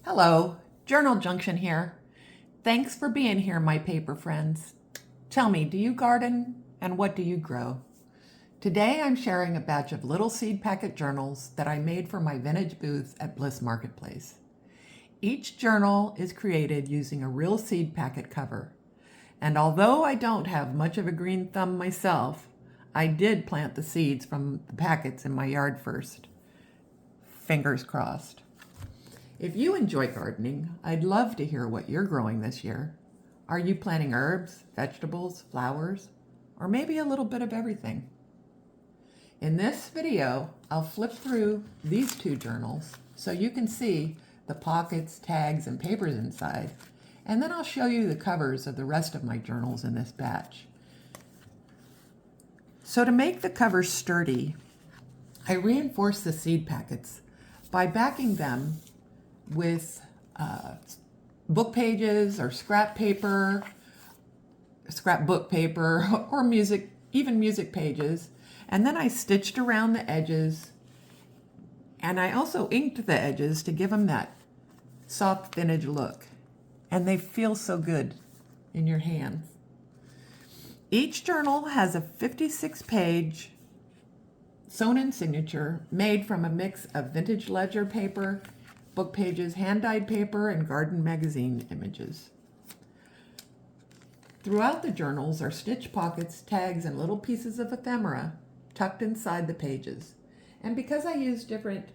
Hello, Journal Junction here. Thanks for being here, my paper friends. Tell me, do you garden and what do you grow? Today I'm sharing a batch of little seed packet journals that I made for my vintage booth at Bliss Marketplace. Each journal is created using a real seed packet cover. And although I don't have much of a green thumb myself, I did plant the seeds from the packets in my yard first. Fingers crossed. If you enjoy gardening, I'd love to hear what you're growing this year. Are you planting herbs, vegetables, flowers, or maybe a little bit of everything? In this video, I'll flip through these two journals so you can see the pockets, tags, and papers inside, and then I'll show you the covers of the rest of my journals in this batch. So to make the covers sturdy, I reinforce the seed packets by backing them with book pages or scrapbook paper, or even music pages. And then I stitched around the edges, and I also inked the edges to give them that soft vintage look. And they feel so good in your hands. Each journal has a 56-page sewn-in signature made from a mix of vintage ledger paper, book pages, hand-dyed paper, and garden magazine images. Throughout the journals are stitch pockets, tags, and little pieces of ephemera tucked inside the pages. And because I use different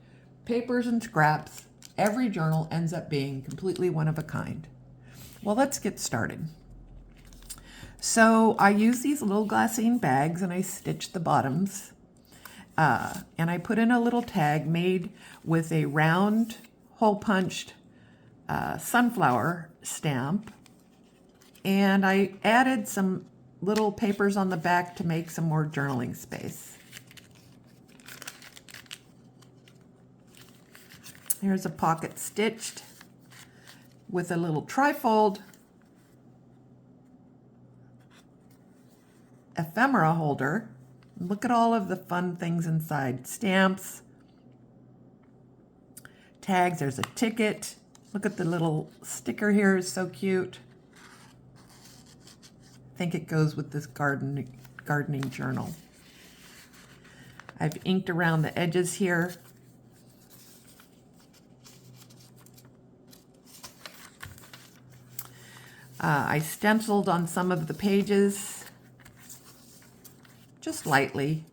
papers and scraps, every journal ends up being completely one of a kind. Well, let's get started. So I use these little glassine bags and I stitch the bottoms. And I put in a little tag made with a round hole punched sunflower stamp, and I added some little papers on the back to make some more journaling space. Here's a pocket stitched with a little trifold ephemera holder. Look at all of the fun things inside. Stamps, tags, there's a ticket. Look at the little sticker here, is so cute. I think it goes with this gardening journal. I've inked around the edges here. I stenciled on some of the pages, just lightly.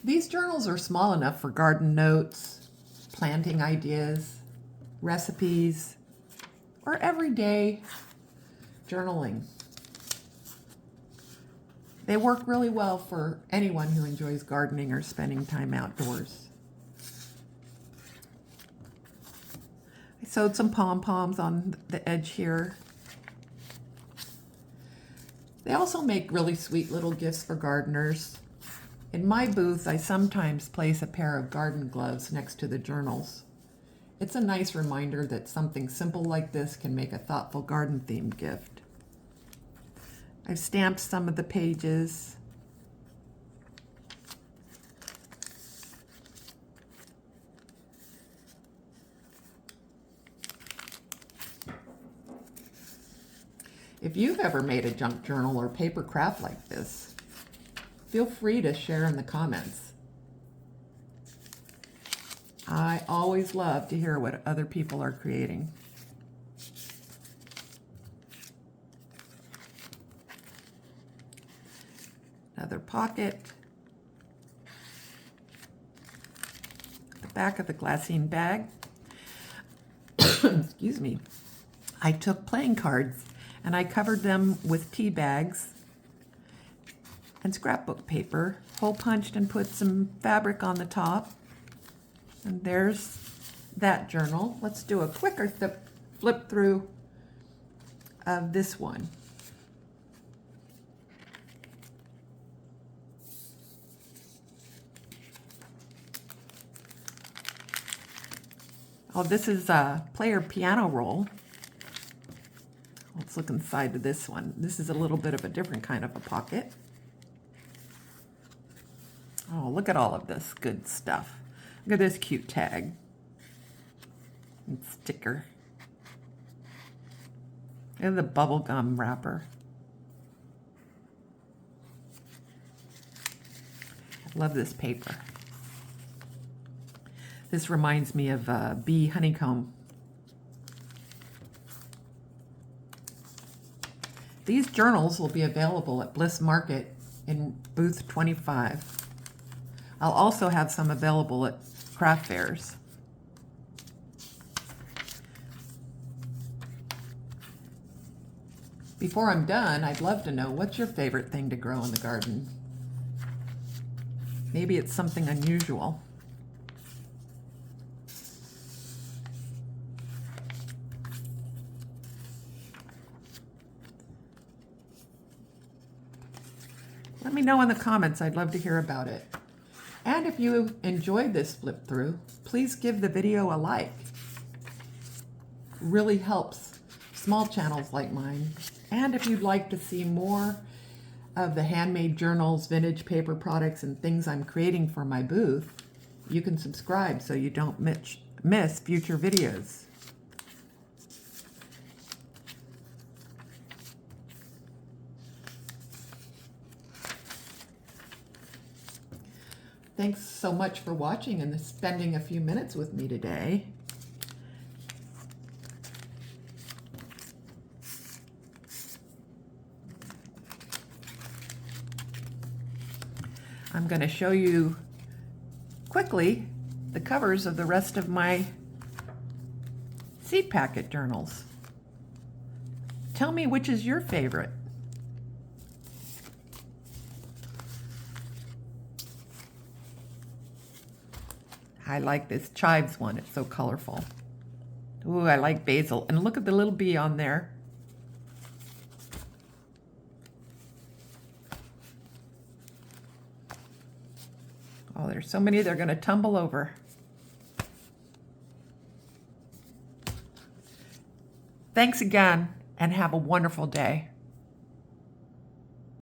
These journals are small enough for garden notes, planting ideas, recipes, or everyday journaling. They work really well for anyone who enjoys gardening or spending time outdoors. I sewed some pom-poms on the edge here. They also make really sweet little gifts for gardeners. In my booth, I sometimes place a pair of garden gloves next to the journals. It's a nice reminder that something simple like this can make a thoughtful garden-themed gift. I've stamped some of the pages. If you've ever made a junk journal or paper craft like this, feel free to share in the comments. I always love to hear what other people are creating. Another pocket. The back of the glassine bag. Excuse me. I took playing cards and I covered them with tea bags and scrapbook paper, hole punched and put some fabric on the top. And there's that journal. Let's do a quicker flip through of this one. Oh, this is a player piano roll. Let's look inside of this one. This is a little bit of a different kind of a pocket. Oh, look at all of this good stuff. Look at this cute tag and sticker. And the bubble gum wrapper. I love this paper. This reminds me of bee honeycomb. These journals will be available at Bliss Market in booth 25. I'll also have some available at craft fairs. Before I'm done, I'd love to know, what's your favorite thing to grow in the garden? Maybe it's something unusual. Let me know in the comments. I'd love to hear about it. And if you enjoyed this flip through, please give the video a like. Really helps small channels like mine. And if you'd like to see more of the handmade journals, vintage paper products, and things I'm creating for my booth, you can subscribe so you don't miss future videos. Thanks so much for watching and spending a few minutes with me today. I'm going to show you quickly the covers of the rest of my seed packet journals. Tell me which is your favorite. I like this chives one. It's so colorful. Ooh, I like basil. And look at the little bee on there. Oh, there's so many they're going to tumble over. Thanks again, and have a wonderful day.